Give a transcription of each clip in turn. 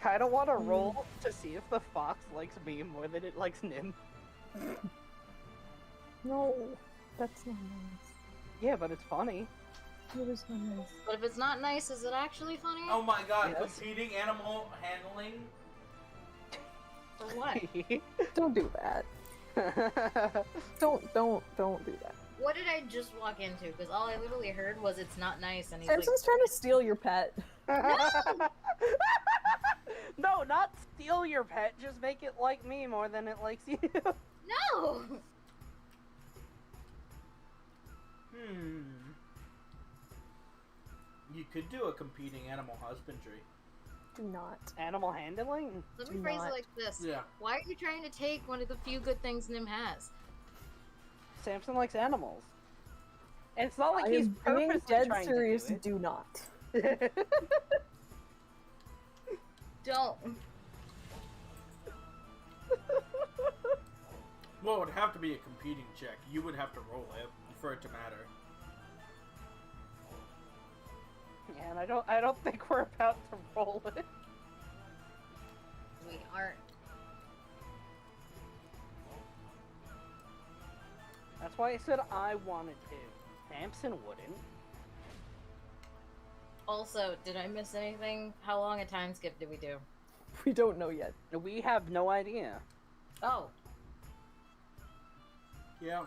kinda wanna roll to see if the fox likes me more than it likes Nim. No, that's not nice. Yeah, but it's funny. It is not nice. But if it's not nice, is it actually funny? Oh my god, Yes. competing animal handling? For what? Don't do that. Don't do that. What did I just walk into? Because all I literally heard was it's not nice, and he's Samson's trying to steal your pet. No, not steal your pet, just make it like me more than it likes you. No! You could do a competing animal husbandry. Do not. Animal handling? Let me Do phrase not. it like this. Yeah. Why are you trying to take one of the few good things Nim has? Samson likes animals. And it's not like I he's am being purposely dead trying serious. to do Do not. it. Don't. Well, it would have to be a competing check. You would have to roll it for it to matter. Yeah, and I don't think we're about to roll it. We aren't. That's why I said I wanted to. Samson wouldn't. Also, did I miss anything? How long a time skip did we do? We don't know yet. We have no idea. Oh. Yeah.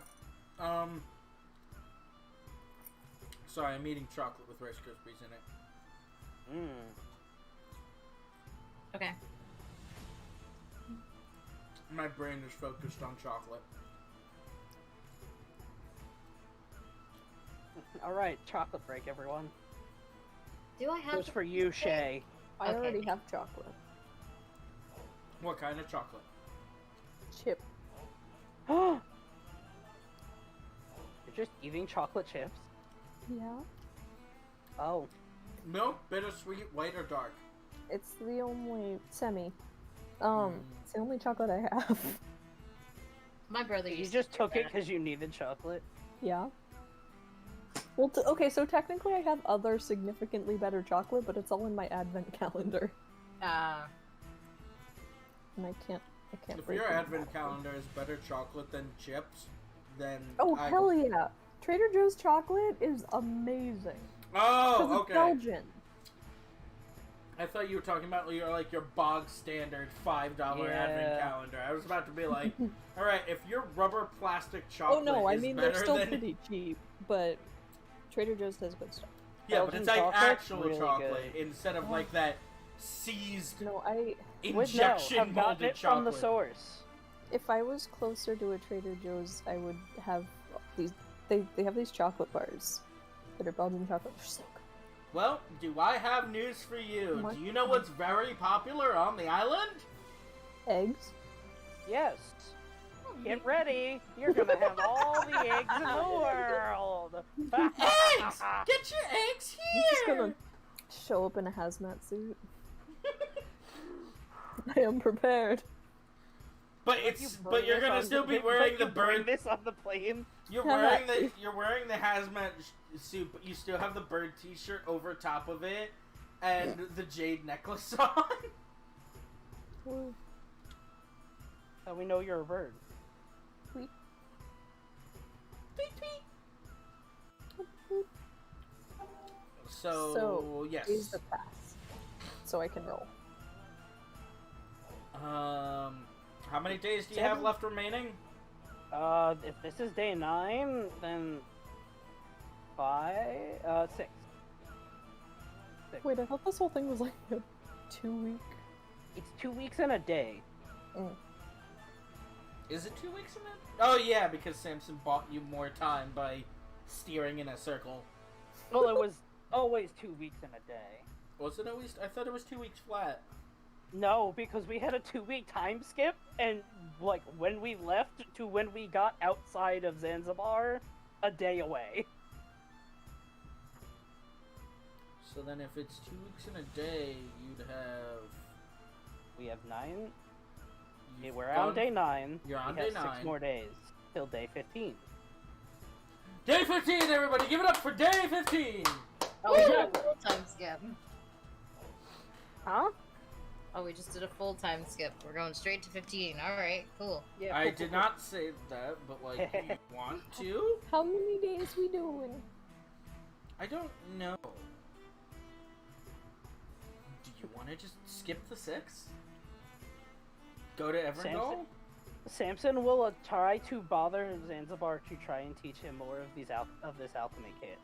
Sorry, I'm eating chocolate with Rice Krispies in it. Okay. My brain is focused on chocolate. Alright, chocolate break, everyone. Do I have Goes for you, Shay. I Okay. already have chocolate. What kind of chocolate? Chip. You're just eating chocolate chips? Yeah. Oh. Milk, bittersweet, white, or dark? It's the only semi. It's the only chocolate I have. My brother You used just to do took it that. because you needed chocolate? Yeah. Well, okay, so technically I have other significantly better chocolate, but it's all in my advent calendar. Ah. And I can't If break your them. advent calendar is better chocolate than chips, then Oh, hell yeah! Trader Joe's chocolate is amazing. Oh, 'Cause it's okay. Belgian. I thought you were talking about your bog standard $5 advent calendar. I was about to be like, all right, if your rubber plastic Oh chocolate no, I is mean better they're still than pretty cheap, but Trader Joe's has good stuff. yeah, but Belgian it's like chocolate's actual really chocolate good. instead of like that seized No, I injection I've gotten molded it from the chocolate. source. if I was closer to a Trader Joe's, I would have these. They have these chocolate bars that are Belgian chocolate. They're so good. Well, do I have news for you? What? Do you know what's very popular on the island? Eggs. Yes. Get ready. You're gonna have all the eggs in the world. Eggs! Get your eggs I'm just here! gonna show up in a hazmat suit. I am prepared. But you're gonna still be wearing the Bring bird. this on the plane. You're Hazmat wearing the hazmat suit, but you still have the bird T-shirt over top of it, and the jade necklace on. Ooh, So we know you're a bird. tweet. Tweet, tweet. So So, yes. Use the pass, so I can roll. How many days do you have 7? left remaining? If this is day 9, then 6. Wait, I thought this whole thing was like a 2-week. It's 2 weeks and a day. Is it 2 weeks in it? Oh yeah, because Samson bought you more time by steering in a circle. Well, it was always 2 weeks and a day. Was it always? I thought it was 2 weeks flat. No, because we had a 2-week time skip, and like when we left to when we got outside of Zanzibar, a day away. So then, if it's 2 weeks in a day, you'd have. We have 9. You've We're gone- on day 9. You're on we day have 9. 6 more days till day 15. Day 15, everybody! Give it up for day 15! Oh, we got a full time skip. Huh? Oh, we just did a full time skip. We're going straight to 15. Alright, cool. Yeah, I did not say that, but like, you want to? How many days we doing? I don't know. Do you want to just skip the 6? Go to Evernote? Samson will try to bother Zanzibar to try and teach him more of this alchemy kit.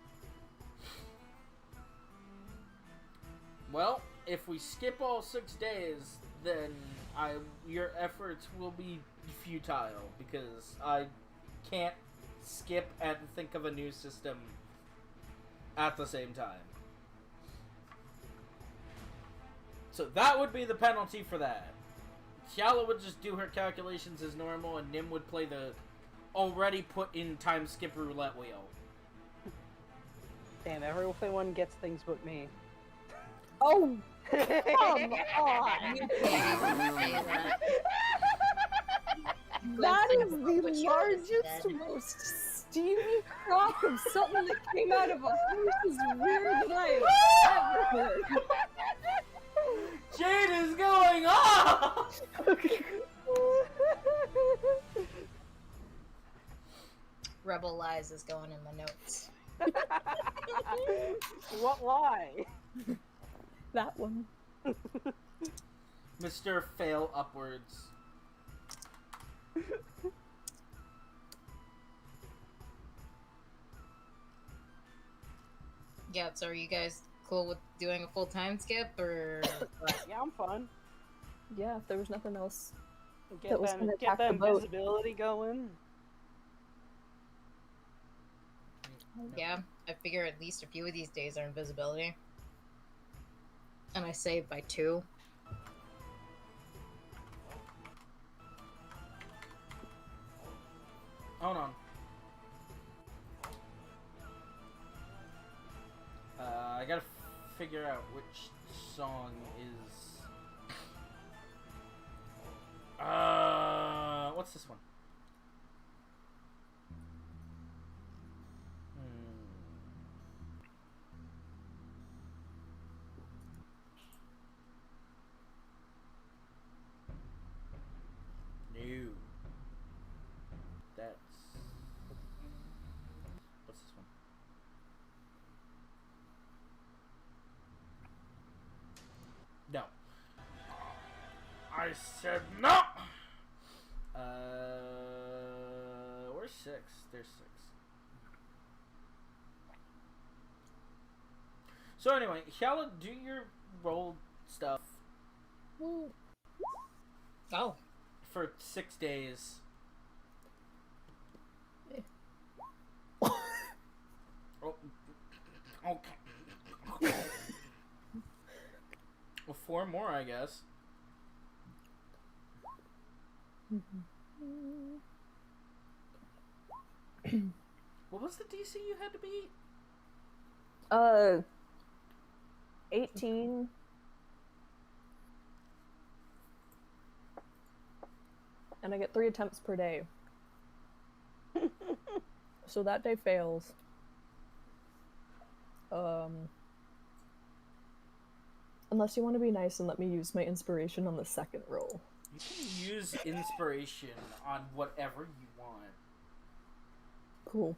Well, if we skip all 6 days, then your efforts will be futile because I can't skip and think of a new system at the same time. So that would be the penalty for that. Shala would just do her calculations as normal, and Nim would play the already put in time skip roulette wheel. Damn, everyone gets things but me. Oh, come on! That is the largest, most steamy crock of something that came out of a horse's rear that I have ever heard. Jade is going off! Rebel Lies is going in my notes. What lie? That one. Mr. Fail Upwards. Yeah, so are you guys cool with doing a full time skip, or what? Yeah, I'm fine. Yeah, if there was nothing else. Get That was them, gonna get attack the them boat. visibility going. Yeah, I figure at least a few of these days are invisibility. And I saved by 2. Hold on. I gotta figure out which song is. What's this one? No. That's. What's this one? No. I said no! Where's 6? There's 6. So anyway, Shala, do your roll stuff Oh, for 6 days. Oh, okay. Well, 4 more, I guess. What was the DC you had to beat? 18. And I get 3 attempts per day. So that day fails. Unless you want to be nice and let me use my inspiration on the second roll. You can use inspiration on whatever you want. Cool.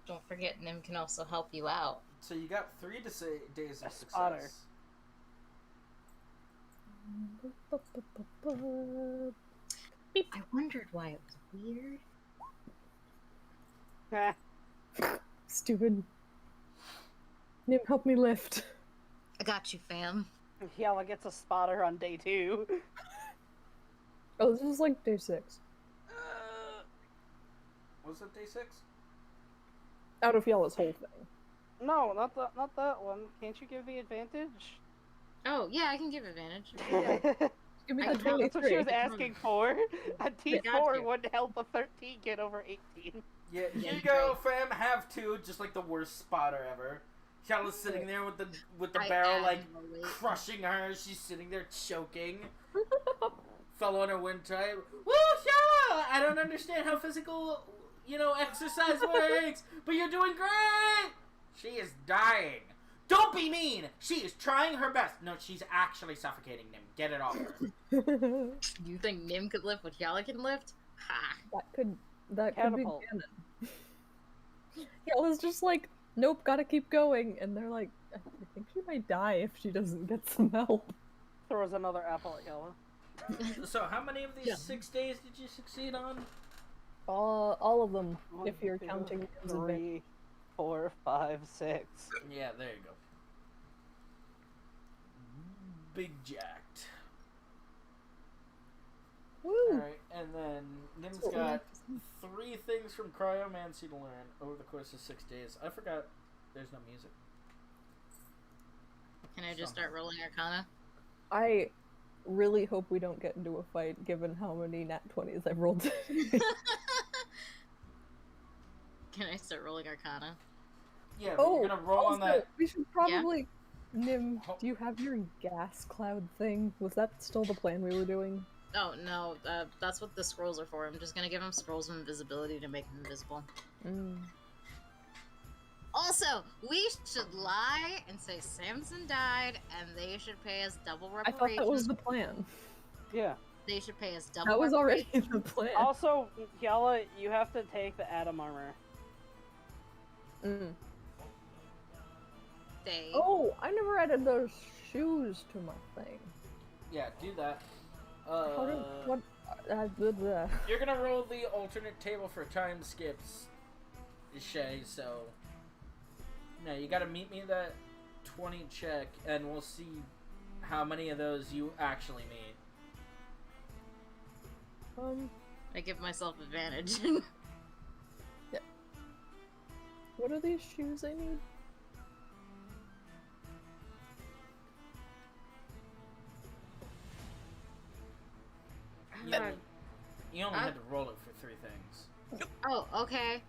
don't forget Nim can also help you out. So you got 3 days of A spotter. success. I wondered why it was weird. Stupid. Nim, help me lift. I got you, fam. Yella gets a spotter on day 2. Oh, this is like day 6. Was it day 6? Out of Yella's whole thing. No, not that one. Can't you give the advantage? Oh, yeah, I can give advantage. Give me I the can- That's what she 23. was asking for. A got T4 you. would help a 13 get over 18. Yeah, here Yeah, you go, fam. Have 2, just like the worst spotter ever. Shala's sitting there with the I barrel am like really- crushing her. She's sitting there choking. Fell on her wind type. Woo, Shala! I don't understand how physical, exercise works, but you're doing great. She is dying. Don't be mean! She is trying her best. No, she's actually suffocating Nim. Get it off her. You think Nim could lift what Yala can lift? Ha! that could Catapult. be canon. Yalla's just like, nope, gotta keep going, and they're like, I think she might die if she doesn't get some help. Throws another apple at Yella. So how many of these 6 days did you succeed on? All of them, One, if you're two, counting Nim's advantage. 3, 4, 5, 6. Yeah, there you go. Big jacked. Woo! Alright, and then Nim's That's what we got like to see. 3 things from Cryomancy to learn over the course of 6 days. I forgot there's no music. Can I just start rolling Arcana? I really hope we don't get into a fight, given how many nat 20s I've rolled today. Can I start rolling Arcana? Yeah, but you're gonna roll on that. We should probably... Nim, do you have your gas cloud thing? Was that still the plan we were doing? Oh, no, that's what the scrolls are for. I'm just gonna give him scrolls of invisibility to make him invisible. Mm. Also, we should lie and say Samson died, and they should pay us double I reparations. thought that was the plan. Yeah. They should pay us double That was already reparations. the plan. Also, Yella, you have to take the Atom armor. Mm. They... Oh, I never added those shoes to my thing. Yeah, do that. How did, what? Blah. You're gonna roll the alternate table for time skips, Shay, so... No, you gotta meet me that 20 check, and we'll see how many of those you actually meet. I give myself advantage. Yeah. What are these shoes I need? You only had to roll it for 3 things. Oh, okay.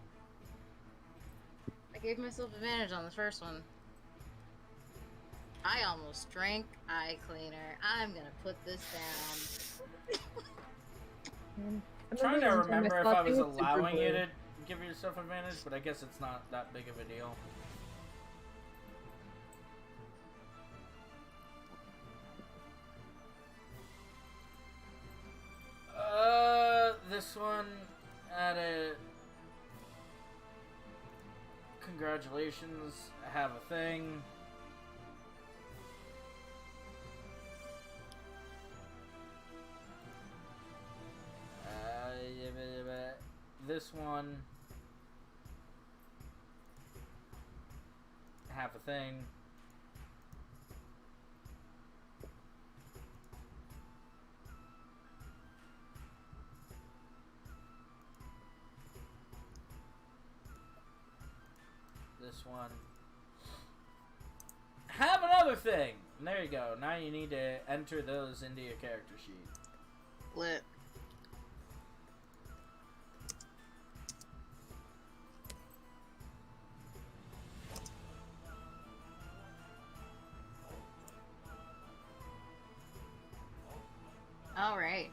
I gave myself advantage on the first one. I almost drank eye cleaner. I'm gonna put this down. I'm trying to remember if I was allowing you to give yourself advantage, but I guess it's not that big of a deal. This one added. Congratulations, have a thing. This one. Have a thing. This one. Have another thing! And there you go. Now you need to enter those into your character sheet. Lit. Alright.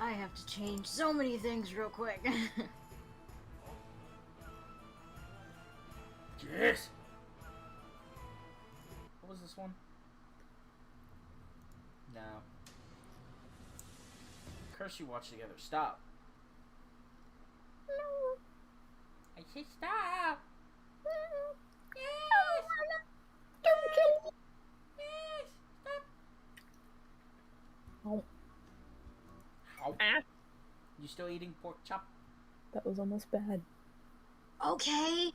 I have to change so many things real quick. Yes! What was this one? No. Curse you watch together. Stop. No. I say stop! Yes! Don't kill me! Yes! Stop! Oh, Ow. ah. You still eating pork chop? That was almost bad. Okay.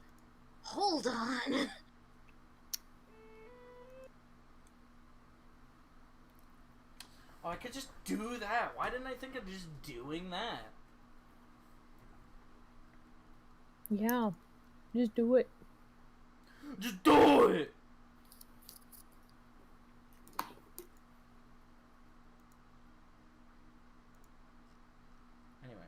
Hold on. Oh, I could just do that. Why didn't I think of just doing that? Yeah. Just do it. Just do it! Anyway,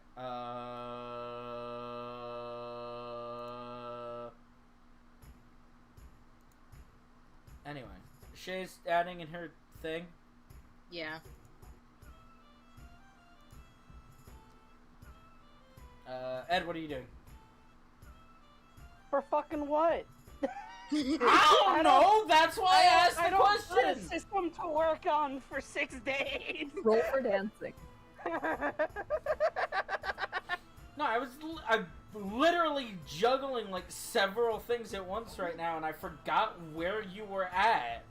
Anyway, Shay's adding in her thing. Yeah. Ed, what are you doing? For fucking what? I don't know. That's why I asked the I don't have a question. system to work on for 6 days. Roll for dancing. No, I'm literally juggling like several things at once right now, and I forgot where you were at.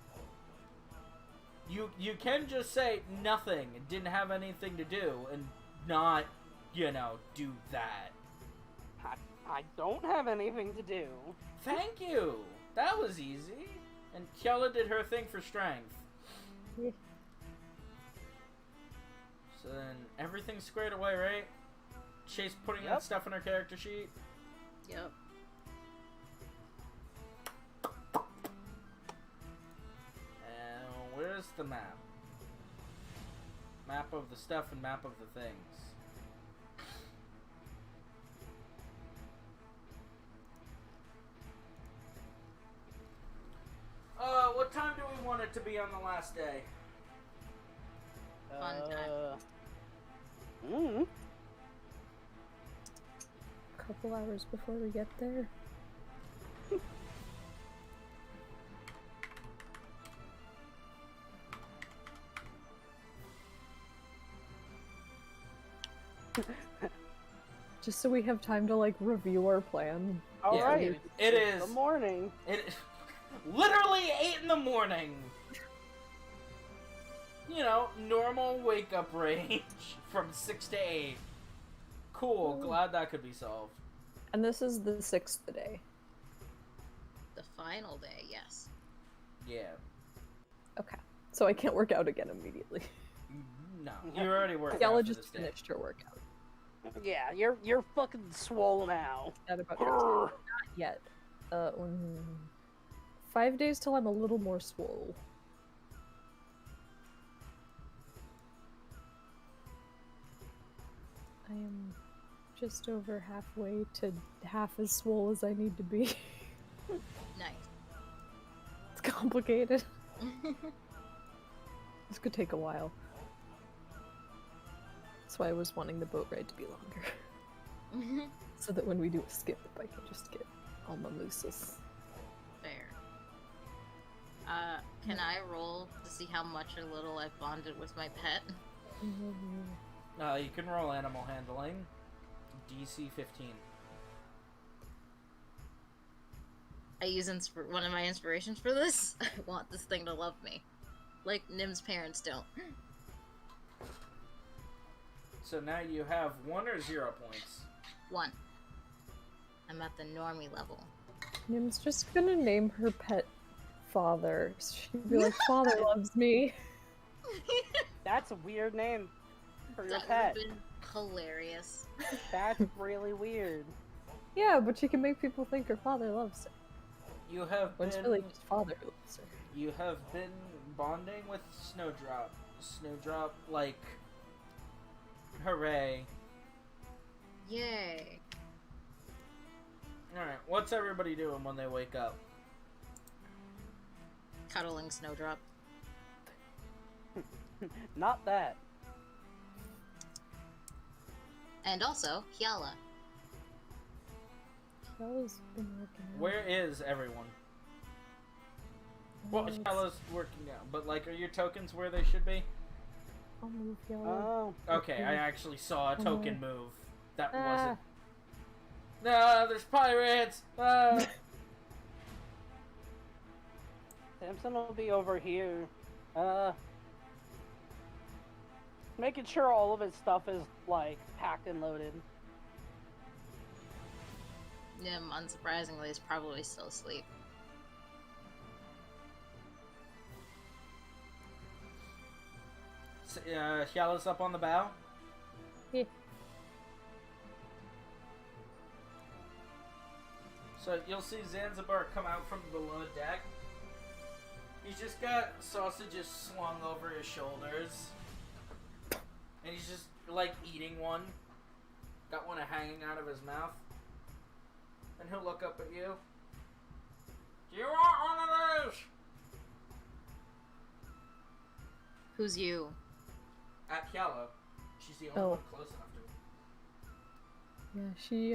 You can just say nothing, didn't have anything to do, and not, do that. I don't have anything to do. Thank you. That was easy. And Kiala did her thing for strength. Yeah. So then everything's squared away, right? Chase putting that Yep. stuff in her character sheet. Yep. And where's the map? Map of the stuff and map of the things. What time do we want it to be on the last day? Fun time. A couple hours before we get there. Just so we have time to like review our plan. All Yeah, right. it is. The morning. It literally 8 in the morning. Normal wake up range from 6 to 8. Cool. Glad that could be solved. And this is the 6th day. The final day, yes. Yeah. Okay. So I can't work out again immediately. No, you already worked Yala out for just this day. finished her workout. Yeah, you're fucking swole now. Not about not yet. 5 days till I'm a little more swole. I am just over halfway to half as swole as I need to be. Nice. It's complicated. This could take a while. That's why I was wanting the boat ride to be longer. So that when we do a skip, I can just get all my mooses. Fair. Can I roll to see how much or little I've bonded with my pet? You can roll animal handling. DC 15. I use one of my inspirations for this. I want this thing to love me. Like Nim's parents don't. So now you have 1 or 0 points. 1. I'm at the normie level. Nim's just gonna name her pet Father. She'd be like, Father loves me. That's a weird name for your That pet. would have been hilarious. That's really weird. Yeah, but she can make people think her father loves her. You have When it's been really just Father who loves her. you have been bonding with Snowdrop. Snowdrop, like, hooray. Yay. Alright, what's everybody doing when they wake up? Cuddling Snowdrop. Not that. And also, Hyala. Bella's been working out. Where is everyone? Well, It's- Shallows working out, but like, are your tokens where they should be? I'll move Yellow. Oh. Okay, I actually saw a token move. That Ah. wasn't. No, there's pirates! Ah. Samson will be over here. Making sure all of his stuff is, like, packed and loaded. Nim, unsurprisingly, is probably still asleep. Hyala's up on the bow. Yeah. So you'll see Zanzibar come out from below deck. He's just got sausages slung over his shoulders. And he's just, like, eating one. Got one hanging out of his mouth. And he'll look up at you. Do you want one of those? Who's you? At Hyala. She's the only Oh. one close enough to him. Yeah, she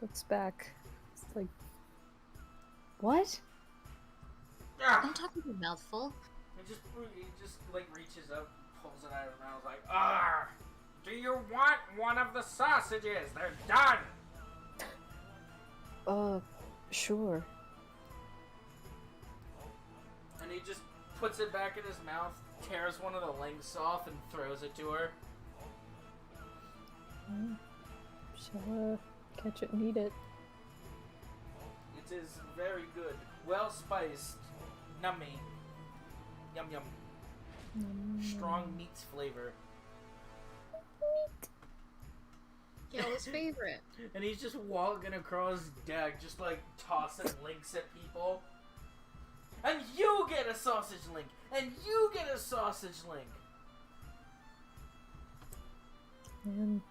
looks back. It's like What? Ah! Don't talk with your mouth full. He just like reaches up, pulls it out of his mouth, like, ah! Do you want one of the sausages? They're done! Sure. And he just puts it back in his mouth, tears one of the links off, and throws it to her. Shall catch it and eat it. It is very good. Well spiced. Nummy. Yum yum. Strong meats flavor. Yellow's favorite. And he's just walking across deck, just like tossing links at people. And you get a sausage link! And you get a sausage link! Man.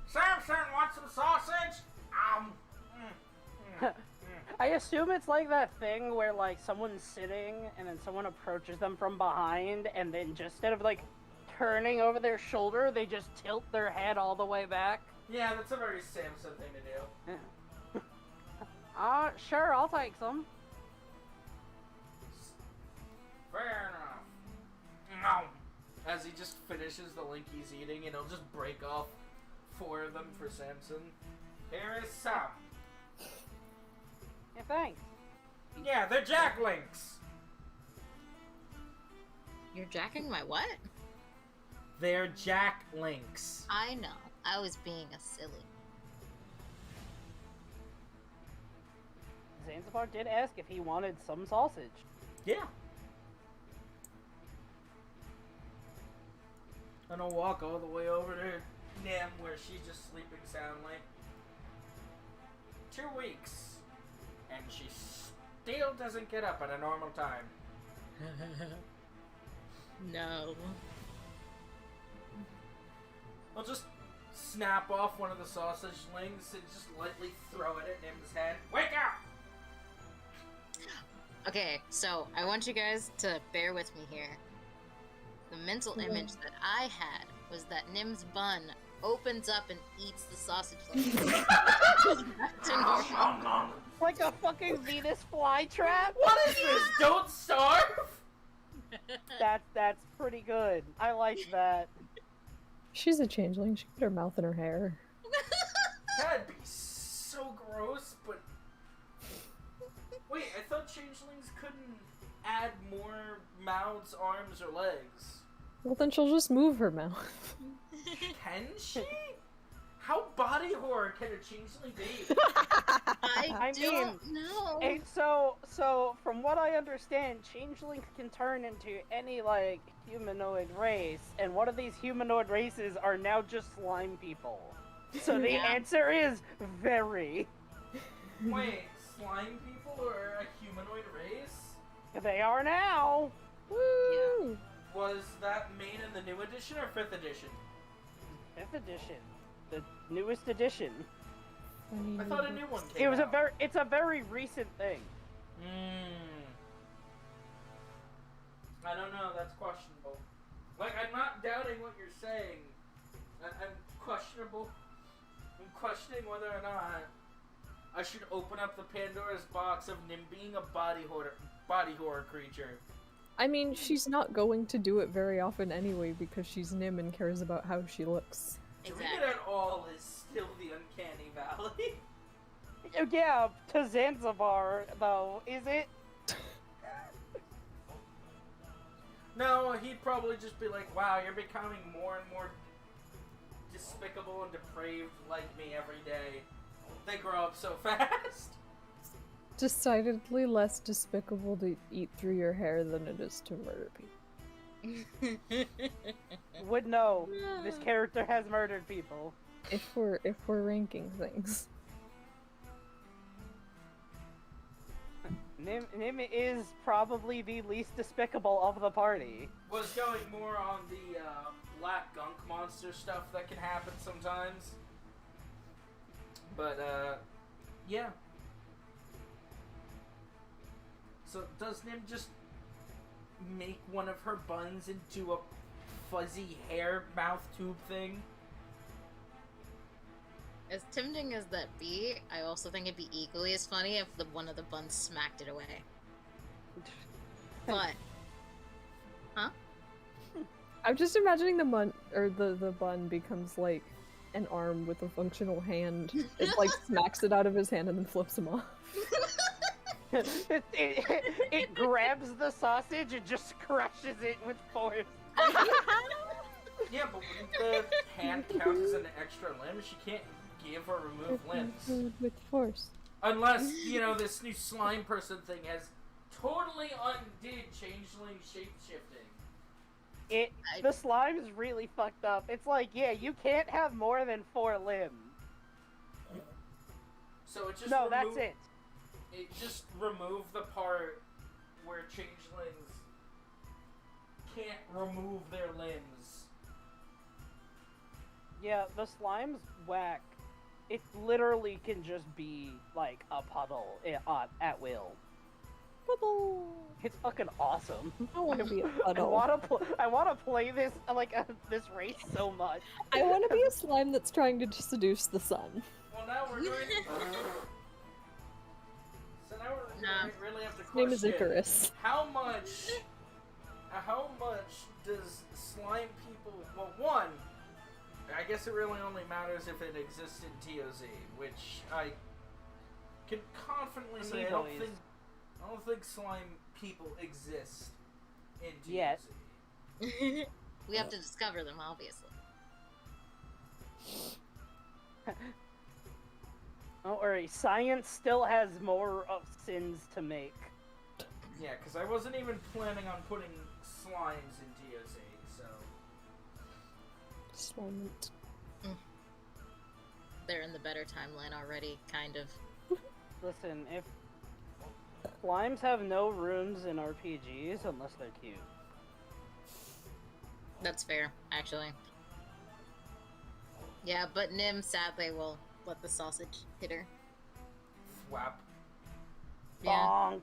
Samson, want some sausage? I assume it's like that thing where like someone's sitting and then someone approaches them from behind and then just instead of like turning over their shoulder, they just tilt their head all the way back. Yeah, that's a very Samson thing to do. Yeah. Sure, I'll take some. Fair enough. No. As he just finishes the link he's eating, and he'll just break off 4 of them for Samson. Here is some. Yeah, thanks. Yeah, they're Jack Links. You're jacking my what? They're Jack Links. I know. I was being a silly. Zanzibar did ask if he wanted some sausage. Yeah. And I'll walk all the way over to Nim where she's just sleeping soundly. 2 weeks. And she still doesn't get up at a normal time. No. I'll just snap off one of the sausage links and just lightly throw it at Nim's head. Wake up! Okay, so I want you guys to bear with me here. The mental image that I had was that Nim's bun opens up and eats the sausage link. Back to normal. Like a fucking Venus flytrap? What is this? Don't starve? That's pretty good. I like that. She's a changeling. She put her mouth in her hair. That'd be so gross, but... Wait, I thought changelings couldn't add more mouths, arms, or legs. Well, then she'll just move her mouth. Can she? How body horror can a changeling be? I mean, don't know. And so from what I understand, changelings can turn into any like humanoid race, and one of these humanoid races are now just slime people. So the Yeah. answer is very. Wait, slime people are a humanoid race? They are now. Woo! Was that made in the new edition or 5th edition? 5th edition, the newest edition. I thought a new one came It was out. it's a very recent thing. I don't know, that's questionable. Like, I'm not doubting what you're saying. I'm questionable. I'm questioning whether or not I should open up the Pandora's box of Nim being a body horror creature. I mean, she's not going to do it very often anyway because she's Nim and cares about how she looks. Doing it at all is still the uncanny valley. Yeah, to Zanzibar though, is it? No, he'd probably just be like, wow, you're becoming more and more despicable and depraved like me every day. They grow up so fast. Decidedly less despicable to eat through your hair than it is to murder people. Would know. This character has murdered people. If we're ranking things. Nim is probably the least despicable of the party. Was going more on the black gunk monster stuff that can happen sometimes. But, yeah. So, does Nim just make one of her buns into a fuzzy hair mouth tube thing? As tempting as that be, I also think it'd be equally as funny if one of the buns smacked it away. But, huh? I'm just imagining the bun becomes like an arm with a functional hand. It like smacks it out of his hand and then flips him off. It grabs the sausage and just crushes it with force. Yeah, but wouldn't the hand count as an extra limb? She can't give or remove limbs. With force. Unless, this new slime person thing has totally undid changeling shape-shifting. The slime's really fucked up. It's like, yeah, you can't have more than 4 limbs. So it just that's it. It just removed the part where changelings can't remove their limbs. Yeah, the slime's whack. It literally can just be like a puddle at will. Puddle. It's fucking awesome. I want to be a puddle. I want to play this this race so much. I want to be a slime that's trying to seduce the sun. Well, now we're going. So now we really have to question. His name is Icarus. How much does slime people? Well, one, I guess it really only matters if it exists in TOZ, which I can confidently say I don't think slime people exist in TOZ. Yet. We have to discover them, obviously. Don't worry, science still has more sins to make. Yeah, because I wasn't even planning on putting slimes in TOZ, so... Slime. They're in the better timeline already, kind of. Listen, if slimes have no runes in RPGs unless they're cute. That's fair, actually. Yeah, but Nim sadly will let the sausage hit her. Thwap. Yeah. Bonk.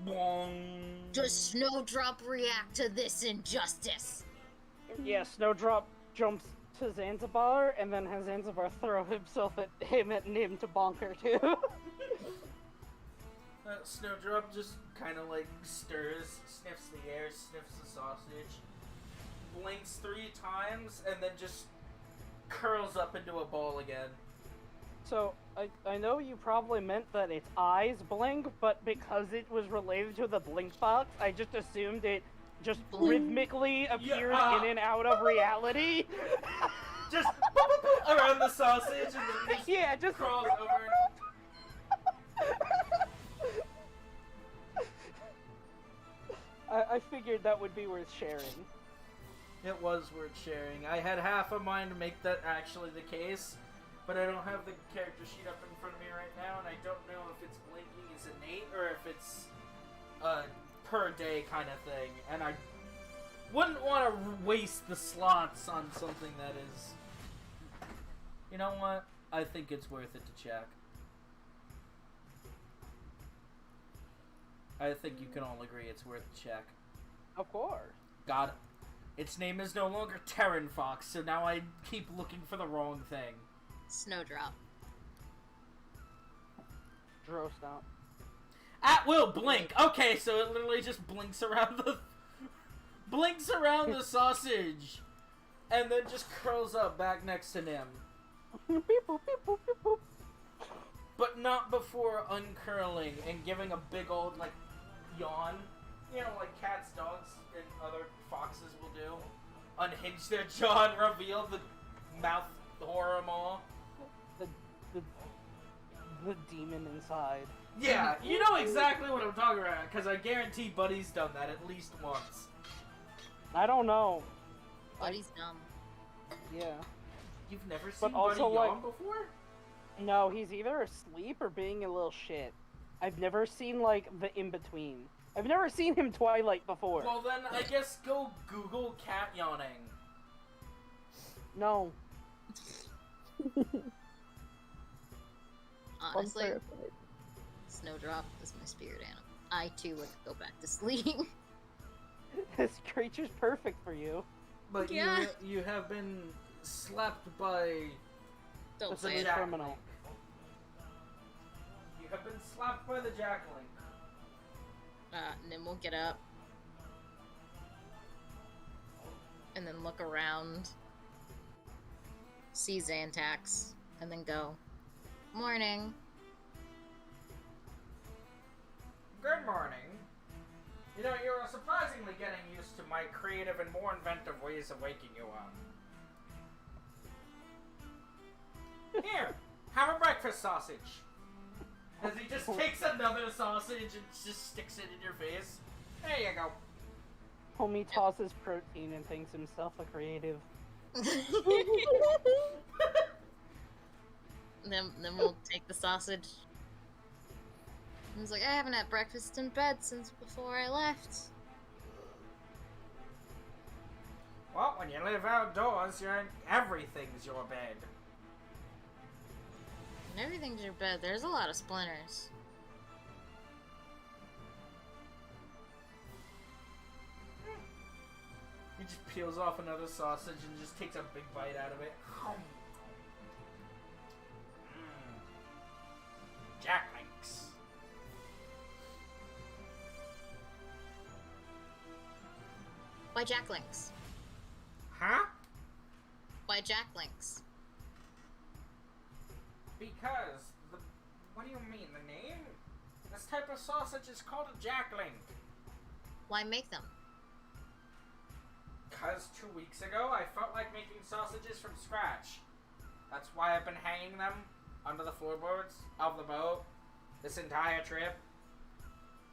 Bong. Does Snowdrop react to this injustice? Yeah, Snowdrop jumps to Zanzibar and then has Zanzibar throw himself at Nim to bonk her too. Snowdrop just kind of like stirs, sniffs the air, sniffs the sausage, blinks 3 times, and then just curls up into a ball again. So, I know you probably meant that its eyes blink, but because it was related to the blink box, I just assumed it just rhythmically appeared in and out of reality. Just around the sausage and then just crawls over. I figured that would be worth sharing. It was worth sharing. I had half a mind to make that actually the case, but I don't have the character sheet up in front of me right now, and I don't know if it's blinking is innate or if it's a per day kind of thing, and I wouldn't want to waste the slots on something that is... You know what? I think it's worth it to check. I think you can all agree it's worth a check. Of course. Got it. Its name is no longer Terran Fox, so now I keep looking for the wrong thing. Snowdrop. Grossed out. At will blink. Okay, so it literally just blinks around the sausage, and then just curls up back next to Nim. Beep, boop, beep, boop, beep, boop. But not before uncurling and giving a big old like yawn. You know, like cats, dogs, and other foxes will do. Unhinge their jaw and reveal the mouth horror maw. The demon inside. Yeah, you know exactly what I'm talking about, because I guarantee Buddy's done that at least once. I don't know. Buddy's dumb. Yeah. You've never seen But also, Buddy yawn like- before? No, he's either asleep or being a little shit. I've never seen, like, the in-between. I've never seen him Twilight before. Well then, I guess go Google cat yawning. No. Honestly, Snowdrop is my spirit animal. I too would go back to sleep. This creature's perfect for you. But Yeah. you have been slapped by Don't This is say a it. Jack criminal. Link. You have been slapped by the Jack Link. Nim will get up. And then look around. See Xantax. And then go. Morning. Good morning. You know, you're surprisingly getting used to my creative and more inventive ways of waking you up. Here, have a breakfast sausage. As he just takes another sausage and just sticks it in your face. There you go. Homie tosses protein and thinks himself a creative. Then we'll take the sausage. And he's like, I haven't had breakfast in bed since before I left. Well, when you live outdoors, everything's your bed. And everything's your bed. There's a lot of splinters. He just peels off another sausage and just takes a big bite out of it. Jack Links. Why Jack Links? Huh? Why Jack Links? Because what do you mean, the name? This type of sausage is called a Jack Link. Why make them? Because 2 weeks ago I felt like making sausages from scratch. That's why I've been hanging them under the floorboards of the boat this entire trip.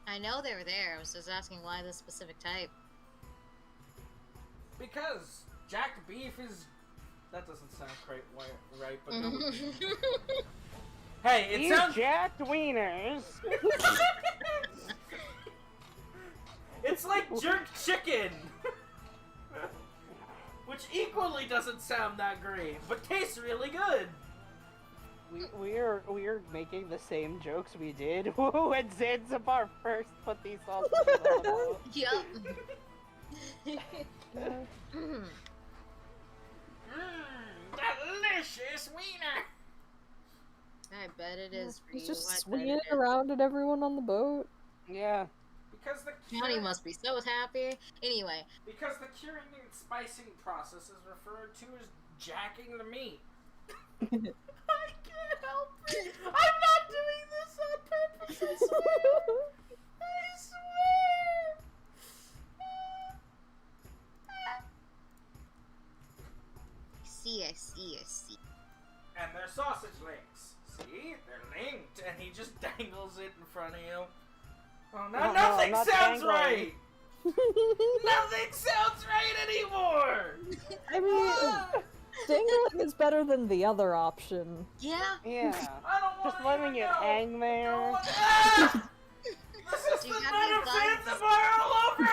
I know they were there. I was just asking why this specific type. Because jacked beef is... That doesn't sound quite right, but... Hey, it These sounds... jacked wieners. It's like jerk chicken! Which equally doesn't sound that great, but tastes really good! We are making the same jokes we did when Zanzibar first put these sausages on the boat. Yup. Delicious wiener! I bet it is for He's you. just I bet swinging it is. around at everyone on the boat. Yeah. Because the Johnny must be so happy. Anyway, Because the curing and spicing process is referred to as jacking the meat. I can't help it. I'm not doing this on purpose, I swear. I swear. I see. And they're sausage links. See? They're linked. And he just dangles it in front of you. Well, now No, nothing not sounds dangling. right. Nothing sounds right anymore. I mean, dangling is better than the other option. Yeah. Yeah. I don't want Just letting it hang there. Ah! This is Do the you have night any of bugs? Zanzibar all over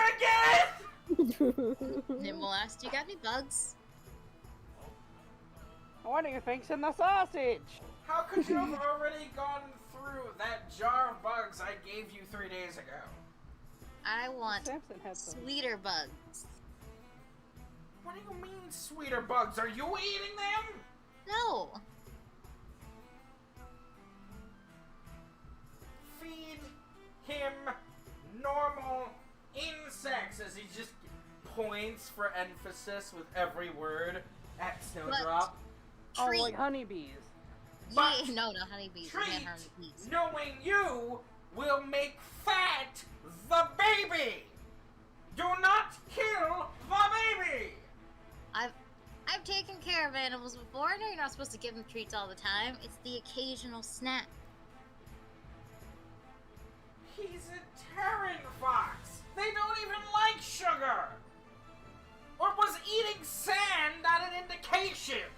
again! Nimble asked, you got any bugs? What do you think's in the sausage? How could you have already gone through that jar of bugs I gave you 3 days ago? I want Samson had some. sweeter bugs. What do you mean, sweeter bugs? Are you eating them? No. Feed him normal insects as he just points for emphasis with every word at Snowdrop. Oh, Treat. like honeybees. But Yeah, no, honeybees. You treat, can't harm the bees. knowing you will make fat the baby. Do not kill the baby. I've taken care of animals before. I know you're not supposed to give them treats all the time. It's the occasional snack. He's a Terran fox. They don't even like sugar. Or was eating sand not an indication?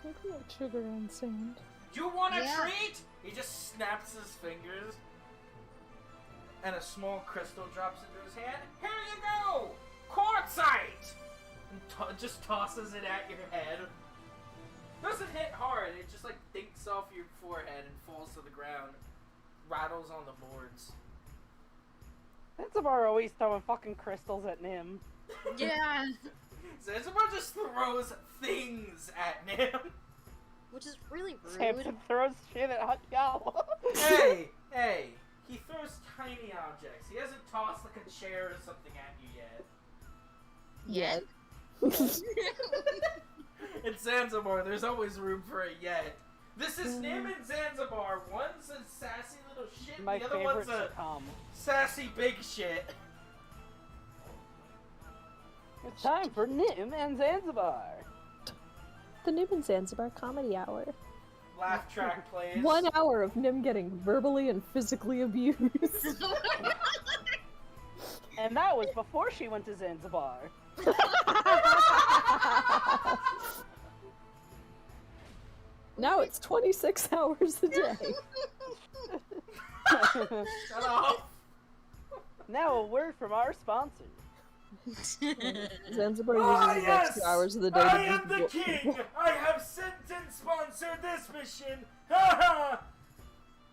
I don't like sugar and sand. You want a Yeah. treat? He just snaps his fingers, and a small crystal drops into his hand. Here you go, quartzite. And just tosses it at your head. Doesn't hit hard. It just like dinks off your forehead and falls to the ground. Rattles on the boards. Zanzibar always throwing fucking crystals at Nim. Yeah. Zanzibar just throws things at Nim. Which is really rude. Samson throws shit at Hatyawa. Hey, he throws tiny objects. He hasn't tossed like a chair or something at you yet. In Zanzibar, there's always room for a yet. This is Nim in Zanzibar. One's a sassy little shit, My the other favorite one's a sitcom. sassy big shit. It's time for Nim and Zanzibar. The Nim and Zanzibar Comedy Hour. Laugh track plays. 1 hour of Nim getting verbally and physically abused. And that was before she went to Zanzibar. Now it's 26 hours a day. Shut up. Now a word from our sponsor. Zanzibar uses about 2 hours of the day to I am the king! I have sent and sponsored this mission! Ha ha!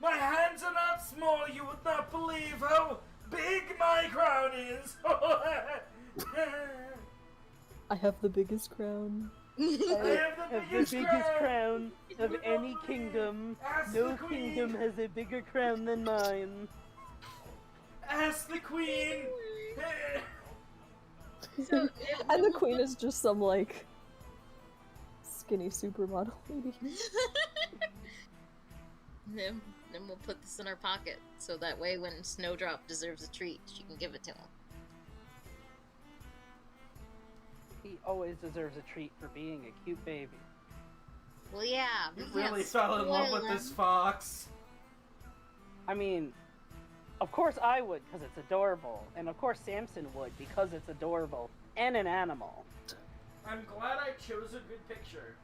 My hands are not small, you would not believe how big my crown is! I have the biggest crown. I have the biggest crown of would not any believe. kingdom. Ask No the queen. kingdom has a bigger crown than mine. Ask the queen! And the queen is just some, like, skinny supermodel lady. Nim will put this in her pocket, so that way when Snowdrop deserves a treat, she can give it to him. He always deserves a treat for being a cute baby. Well, yeah, You we can't really fell in love spoil with this him. fox. I mean, of course I would, because it's adorable. And of course Samson would, because it's adorable. And an animal. I'm glad I chose a good picture.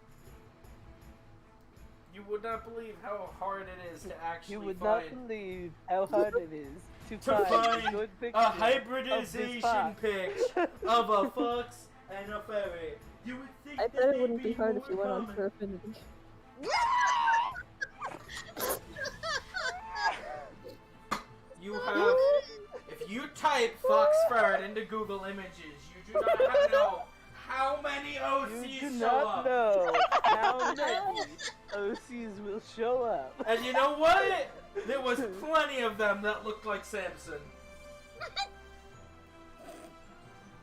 You would not believe how hard it is to actually You would find not believe how hard it is to to find a find good picture a of this hybridization fox. pitch of a fox and a ferret. You would think I that bet it they'd wouldn't be hard if more you went on common. for affinity. You have, if you type fox ferret into Google Images, you do not know how many OCs You do show not up. know how many OCs will show up. And you know what? There was plenty of them that looked like Samson.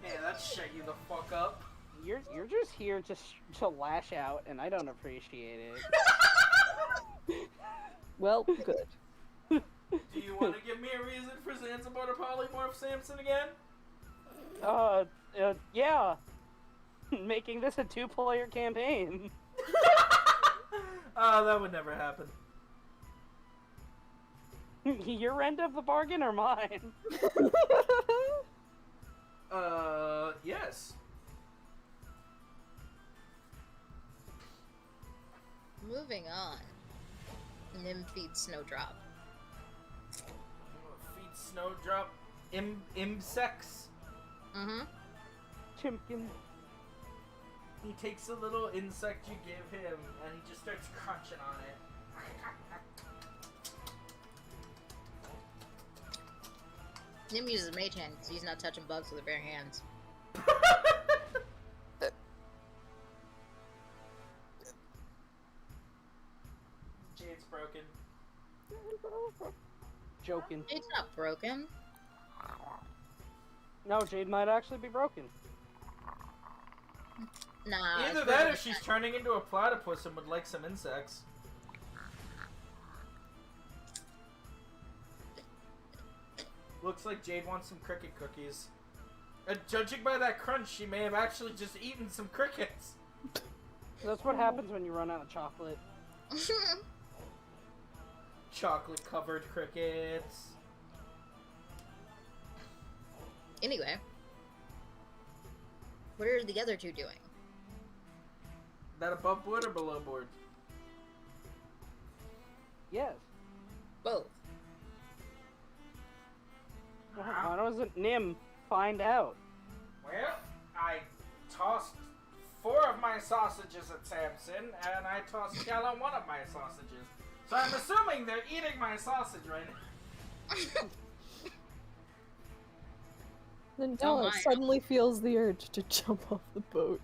Yeah, that shut you the fuck up. You're just here to lash out, and I don't appreciate it. Well, good. Do you want to give me a reason for Zanzibar to polymorph Samson again? Yeah. Making this a 2-player campaign. That would never happen. Your end of the bargain or mine? Yes. Moving on. Nim feeds Snowdrop. Feed Snowdrop insects. Mm-hmm. Chimpkin. He takes a little insect you give him, and he just starts crunching on it. Nim uses Mage Hand because he's not touching bugs with their bare hands. Jade's broken. Joking. It's not broken. No, Jade might actually be broken. Nah. Either it's that or broken. she's turning into a platypus and would like some insects. Looks like Jade wants some cricket cookies. And judging by that crunch, she may have actually just eaten some crickets. That's what happens when you run out of chocolate. Chocolate covered crickets. Anyway. What are the other two doing? That above board or below board? Yes. Both. Why doesn't Nim find out? Well, I tossed 4 of my sausages at Samson, and I tossed shell on one of my sausages. So I'm assuming they're eating my sausage right now. Then Oh Della my. suddenly feels the urge to jump off the boat.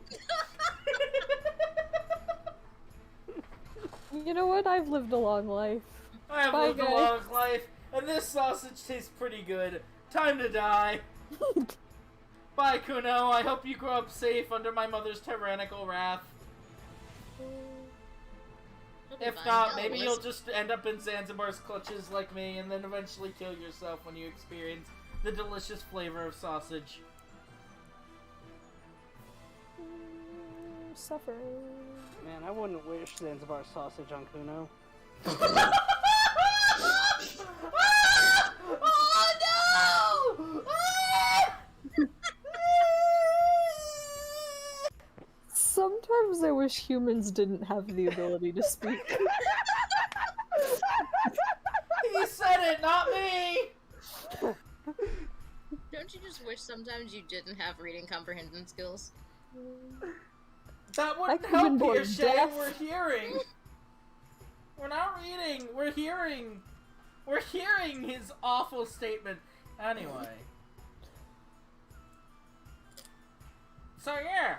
You know what? I've lived a long life. I have Bye, lived a guys. long life, and this sausage tastes pretty good. Time to die. Bye, Kuno. I hope you grow up safe under my mother's tyrannical wrath. It'll be If fine. not, Hell, maybe let's- you'll just end up in Zanzibar's clutches like me, and then eventually kill yourself when you experience the delicious flavor of sausage. Suffer. Man, I wouldn't wish Zanzibar sausage on Kuno. Oh no! Sometimes I wish humans didn't have the ability to speak. He said it, not me! Don't you just wish sometimes you didn't have reading comprehension skills? That wouldn't I could've been help born here, Shay. deaf. We're hearing. We're not reading. We're hearing. We're hearing his awful statement. Anyway. So yeah.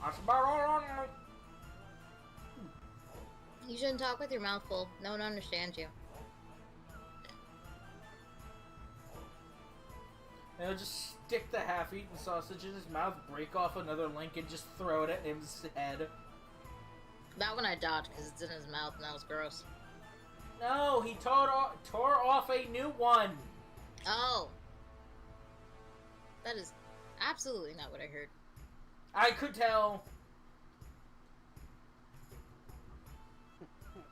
That's about all. You shouldn't talk with your mouth full. No one understands you. He'll just stick the half-eaten sausage in his mouth, break off another link, and just throw it at him's head. That one I dodged because it's in his mouth and that was gross. No, he tore off a new one. Oh. That is absolutely not what I heard. I could tell.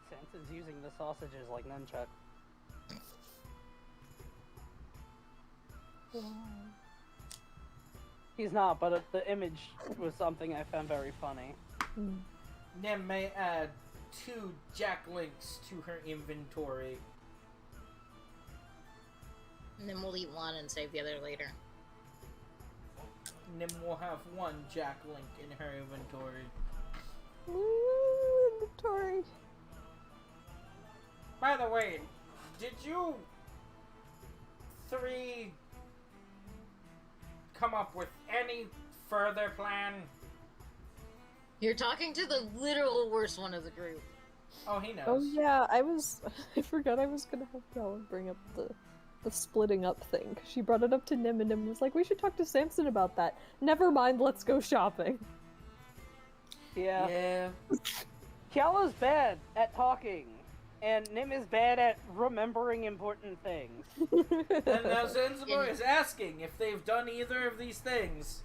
Santa's using the sausages like nunchuck. He's not, but the image was something I found very funny. Nim may add 2 Jack Links to her inventory. And then we'll eat one and save the other later. Nim will have 1 Jack Link in her inventory. Ooh, inventory. By the way, did you 3 come up with any further plan? You're talking to the literal worst one of the group. Oh, he knows. Oh yeah, I forgot I was gonna have y'all bring up the splitting up thing. She brought it up to Nim and Nim was like, we should talk to Samson about that. Never mind, let's go shopping. Yeah. Yeah. Kiala's bad at talking, and Nim is bad at remembering important things. And now Zanzibar is asking if they've done either of these things.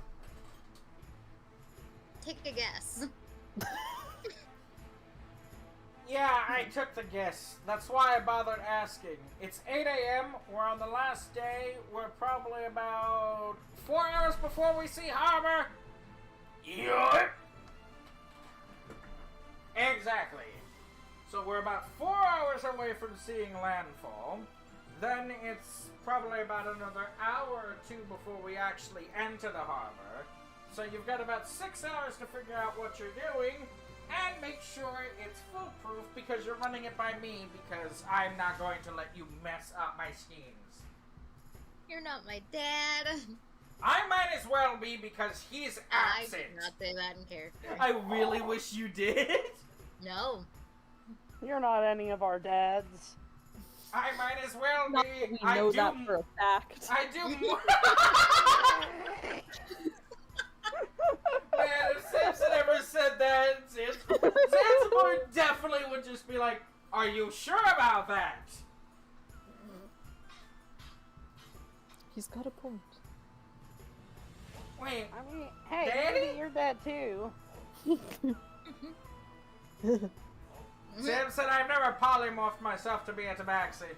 Take a guess. Yeah, I took the guess. That's why I bothered asking. It's 8 a.m. We're on the last day. We're probably about 4 hours before we see harbor. Yup. Exactly. So we're about 4 hours away from seeing landfall. Then it's probably about another hour or 2 before we actually enter the harbor. So you've got about 6 hours to figure out what you're doing and make sure it's foolproof because you're running it by me because I'm not going to let you mess up my schemes. You're not my dad. I might as well be because he's I absent. did not say that in character. I really wish you did. No. You're not any of our dads. I might as well Not be. that we I know do. that for a fact. I do more. Man, if Samson ever said that, Zanzibar definitely would just be like, "Are you sure about that?" He's got a point. Wait, I mean, hey, Daddy? maybe you're dad too. Sam said I've never polymorphed myself to be a tabaxi.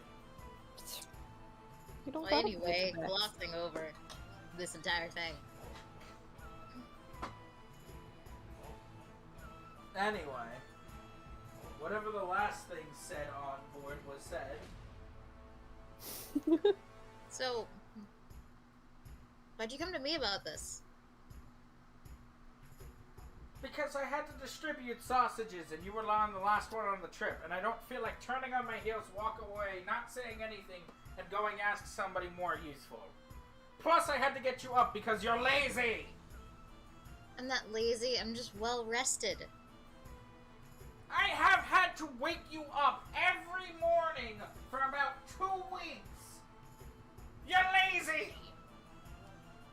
You don't Well, gotta anyway, play glossing over this entire thing. Anyway, whatever the last thing said on board was said. So, why'd you come to me about this? Because I had to distribute sausages and you were on the last one on the trip, and I don't feel like turning on my heels, walk away, not saying anything, and going ask somebody more useful. Plus, I had to get you up because you're lazy! I'm not lazy, I'm just well rested. I have had to wake you up every morning for about 2 weeks. You're lazy.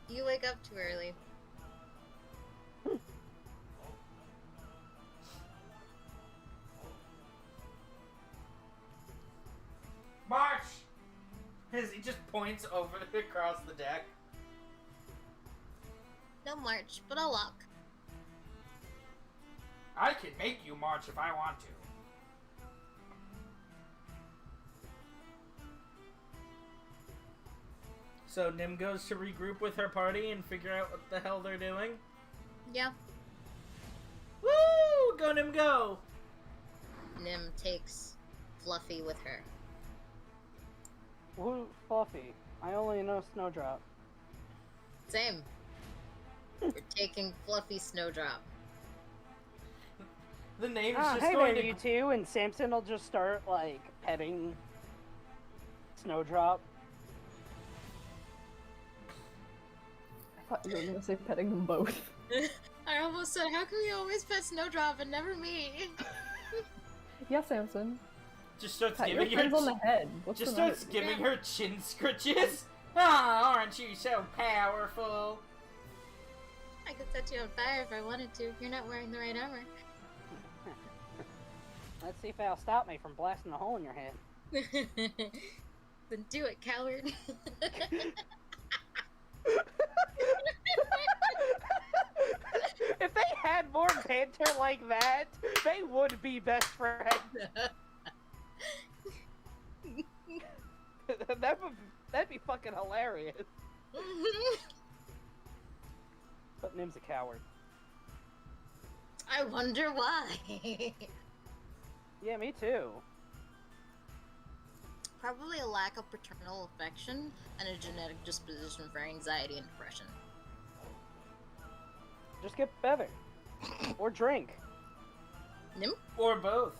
You wake up too early. March! As he just points over across the deck. No march, but I'll walk. I can make you march if I want to. So Nim goes to regroup with her party and figure out what the hell they're doing. Yeah. Woo! Go Nim go! Nim takes Fluffy with her. Who's Fluffy? I only know Snowdrop. Same. We're taking Fluffy Snowdrop. The name's Ah, just hey going there, to... you two, and Samson will just start, like, petting Snowdrop. I thought you were gonna say petting them both. I almost said, how can we always pet Snowdrop and never me? Yeah, Samson. Just starts Pat your giving friends her... on the head. What's Just the matter? starts giving her chin scritches. Ah, aren't you so powerful? I could set you on fire if I wanted to. You're not wearing the right armor. Let's see if that'll stop me from blasting a hole in your head. Then do it, coward. If they had more banter like that, they would be best friends. That'd be fucking hilarious. But Nim's a coward. I wonder why. Yeah, me too. Probably a lack of paternal affection and a genetic disposition for anxiety and depression. Just get better. Or drink. Nim? Or both.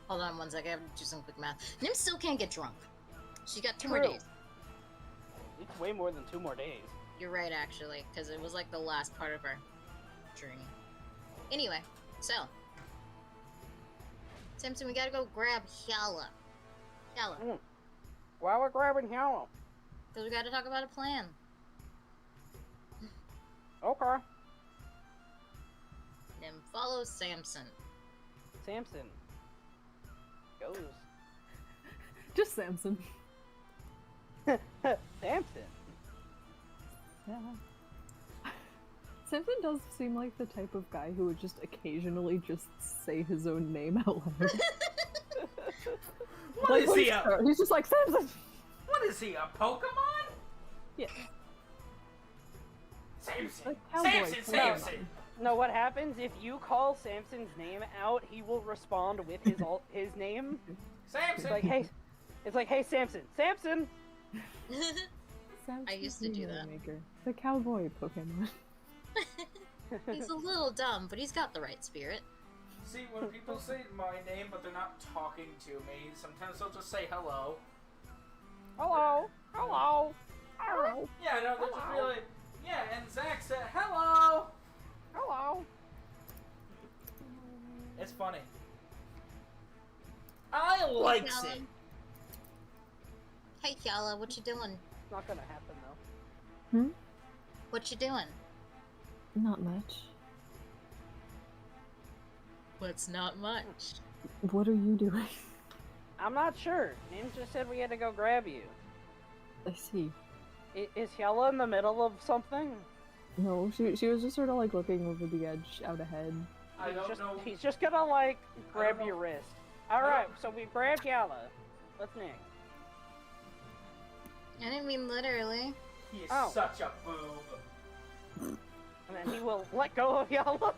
Hold on one second, I have to do some quick math. Nim still can't get drunk. She got 2 more True. days. It's way more than 2 more days. You're right, actually, because it was like the last part of our journey. Anyway, so. Simpson, we gotta go grab Hyala. Hyala. Why we're grabbing Hello? Because we gotta talk about a plan. Okay. Nim, follow Samson. Samson. Goes. Just Samson. Samson. Yeah. Samson does seem like the type of guy who would just occasionally just say his own name out loud. What Like, is when he he's up? hurt, he's just like, Samson! What is he, a Pokemon? Yeah. Samson! Like cowboy, Samson! cowboy. Samson! No, what happens if you call Samson's name out? He will respond with his name. Samson! It's like, hey, Samson, Samson. Samson's I used to do the that. Maker. The cowboy Pokemon. He's a little dumb, but he's got the right spirit. See, when people say my name but they're not talking to me, sometimes they'll just say hello. Hello, hello, hello, Yeah, no, they'll just be Hello. like, yeah, and Zach said hello! hello. It's funny. I likes Hyala. it. Hey, Hyala, what you doing? It's not gonna happen though. What you doing? Not much. What's not much? What are you doing? I'm not sure. Nim just said we had to go grab you. I see. Is Hyala in the middle of something? No, she was just sort of like looking over the edge out ahead. I don't know. He's just gonna like grab know. your wrist. All right, so we grabbed Hyala. What's next? I didn't mean literally. He is Oh. such a boob. And then he will let go of Hyala.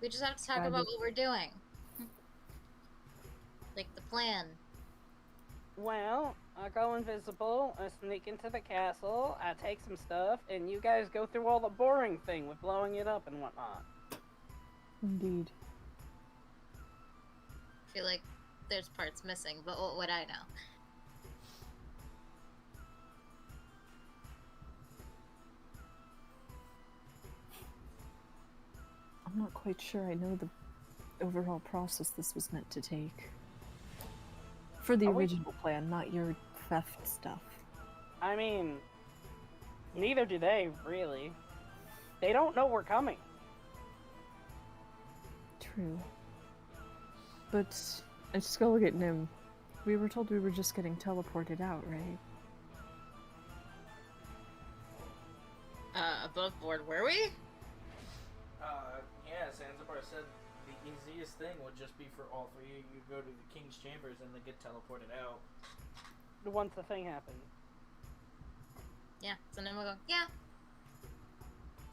We just have to talk Got about it. what we're doing. Like the plan. Well, I go invisible, I sneak into the castle, I take some stuff, and you guys go through all the boring thing with blowing it up and whatnot. Indeed. I feel like there's parts missing, but what would I know? not quite sure I know the overall process this was meant to take. For the Are we- original plan, not your theft stuff. I mean, neither do they, really. They don't know we're coming. True. But I just gotta look at Nim. We were told we were just getting teleported out, right? Above board, were we? Yeah, Zanzibar said the easiest thing would just be for all three of you to go to the King's Chambers and then get teleported out. Once the thing happened. Yeah, so then we'll go, yeah.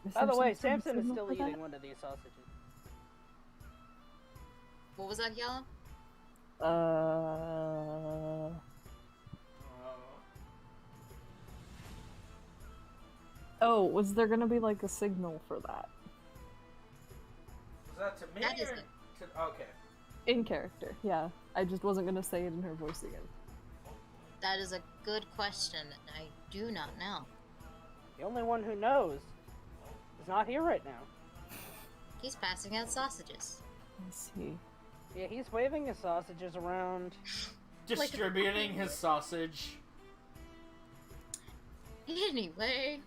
Is By there the way, some sort of Samson is signal still for that? eating one of these sausages. What was that, Yellow? Oh, was there gonna be like a signal for that? Was that to me That or isn't. to... Okay. In character, yeah. I just wasn't gonna say it in her voice again. That is a good question, and I do not know. The only one who knows is not here right now. He's passing out sausages. I see. Yeah, he's waving his sausages around. Distributing his sausage. Anyway.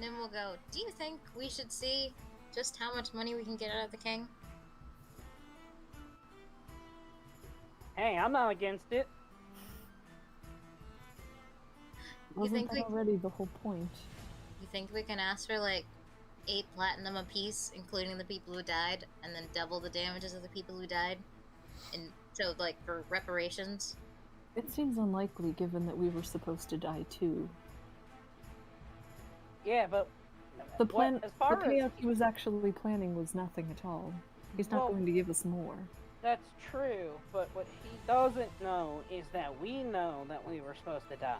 Nim will go, do you think we should see just how much money we can get out of the king? Hey, I'm not against it. Wasn't think that we- already the whole point? You think we can ask for like 8 platinum apiece, including the people who died, and then double the damages of the people who died? And so, like, for reparations? It seems unlikely given that we were supposed to die too. Yeah, but The plan, as far the as payout he was actually planning was nothing at all. He's not Well- going to give us more. that's true, but what he doesn't know is that we know that we were supposed to die.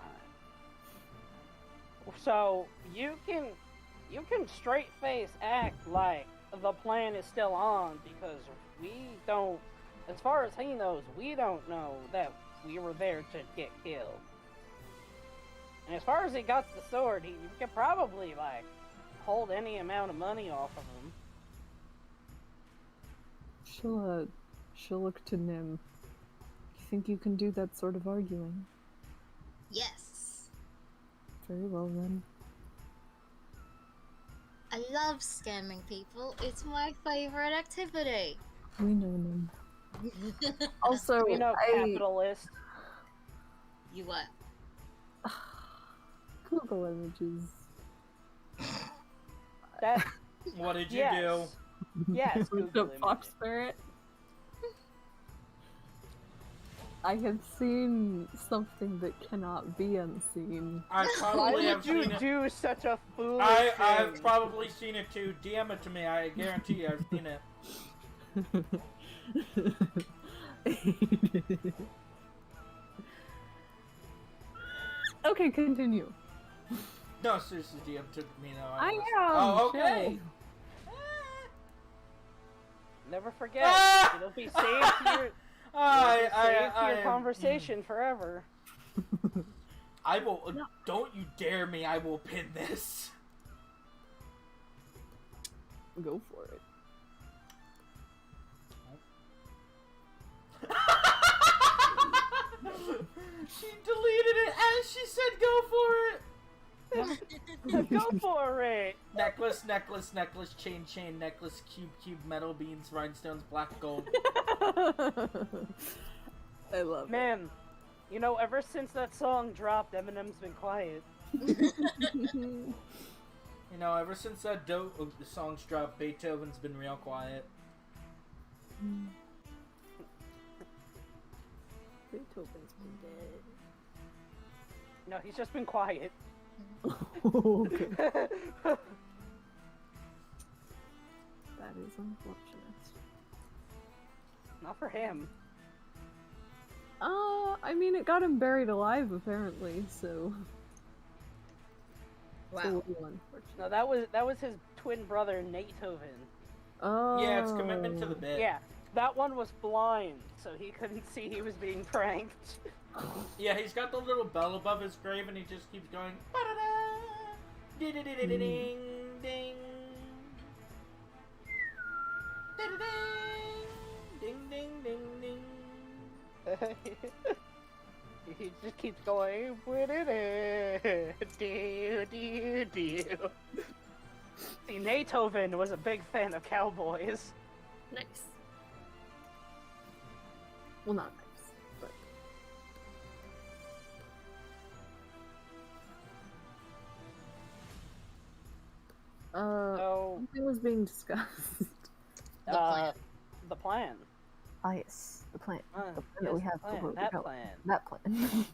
So you can straight face act like the plan is still on because we don't, as far as he knows, we don't know that we were there to get killed. And as far as he got the sword, he could probably like hold any amount of money off of him. She'll look to Nim. You think you can do that sort of arguing? Yes! Very well then. I love scamming people. It's my favorite activity. We know Nim. Also, You know, capitalist. You what? Google images. That What did you yes. do? Yes, Looked Google up fox images. ferret. I have seen something that cannot be unseen. I Why probably have would you seen it. do such a foolish I've thing? probably seen it too. DM it to me. I guarantee you I've seen it. Okay, continue. No, seriously, DM to me now. I was- am. Oh, okay. Never forget. Ah! It'll be saved to your, saved to your conversation forever. I will. Don't you dare me! I will pin this. Go for it. She deleted it as she said, "Go for it." Go for it. Necklace, necklace, necklace, chain, chain, necklace, cube, cube, metal beans, rhinestones, black gold. I love it. Man, you know, ever since that song dropped, Eminem's been quiet. You know, ever since that the songs dropped, Beethoven's been real quiet. Beethoven's been dead. No, he's just been quiet. Okay. That is unfortunate. Not for him. I mean, it got him buried alive, apparently, so... It's a Wow. little unfortunate. No, that was his twin brother, Beethoven. Oh. Yeah, it's commitment to the bit. Yeah, that one was blind, so he couldn't see he was being pranked. Yeah, he's got the little bell above his grave, and he just keeps going. Ba-da-da, ding, ding, Ding ding ding ding. He just keeps going. See, Beethoven was a big fan of cowboys. Nice. Well, not nice, but... So, something was being discussed. The plan. The plan. Ah, yes, the plan. The plan that Yes, we have the plan, for that no, plan. That plan.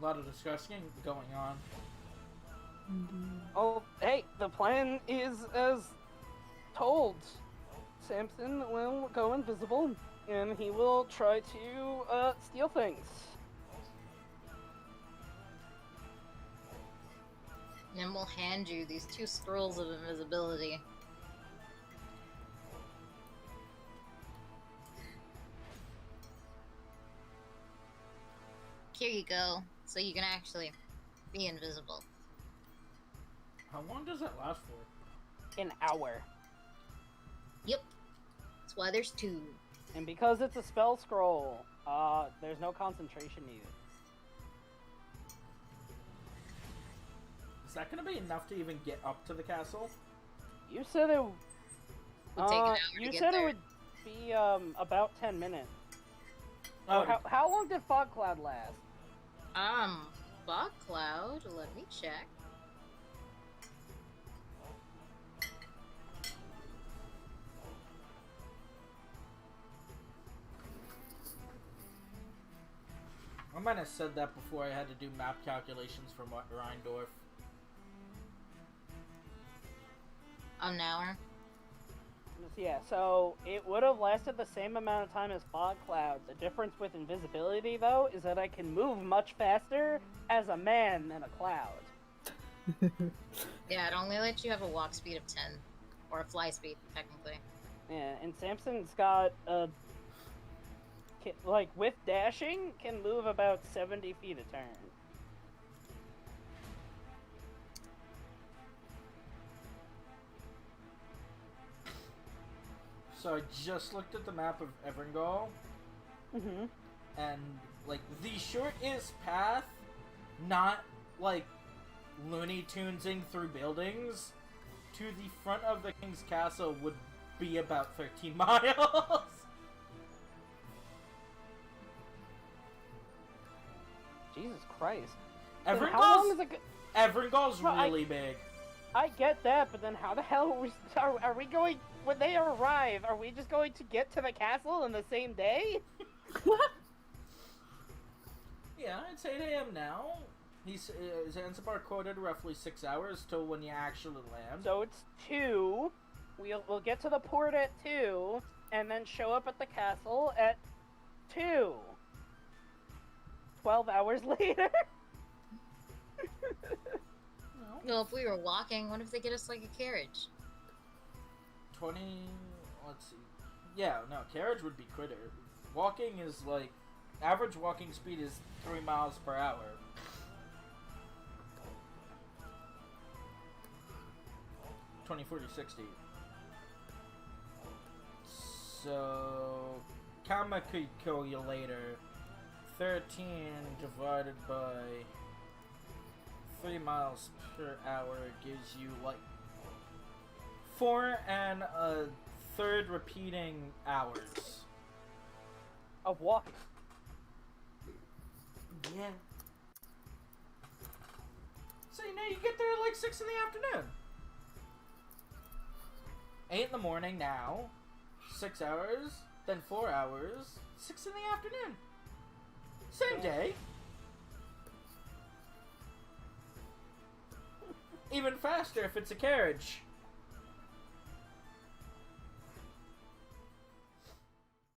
A lot of discussing going on. Oh, hey, the plan is as told. Samson will go invisible, and he will try to steal things. Nim will hand you these 2 scrolls of invisibility. Here you go, so you can actually be invisible. How long does that last for? An hour. Yep. That's why there's 2. And because it's a spell scroll, there's no concentration needed. Is that gonna be enough to even get up to the castle? You said it. It'll take an hour You to get said there. it would be about 10 minutes. Oh, How long did Fog Cloud last? Fog Cloud, let me check. I might have said that before I had to do map calculations for Rheindorf. An hour. Yeah, so it would have lasted the same amount of time as Fog Cloud. The difference with invisibility, though, is that I can move much faster as a man than a cloud. Yeah, it only lets you have a walk speed of 10. Or a fly speed, technically. Yeah, and Samson's got a... Like, with dashing, can move about 70 feet a turn. So I just looked at the map of Everingall, Mm-hmm. and, like, the shortest path, not, like, Looney Tunesing through buildings, to the front of the King's Castle would be about 13 miles. Jesus Christ. Then how long is it? Everingall's Well, really big. I get that, but then how the hell are we going... When they arrive, are we just going to get to the castle in the same day? Yeah, it's 8 a.m. now. Zanzibar quoted roughly 6 hours till when you actually land. So it's 2. We'll get to the port at 2, and then show up at the castle at 2. 12 hours later. No, if we were walking, what if they get us like a carriage? 20... let's see. Yeah, no, carriage would be quicker. Walking is like... average walking speed is 3 miles per hour. $20, $40, $60. So... calculator. 13 divided by 3 miles per hour gives you like 4 1/3 repeating hours. Of walking. Yeah. So you know you get there at like 6 in the afternoon. 8 in the morning now. 6 hours. Then 4 hours. 6 in the afternoon. Same day. Even faster if it's a carriage.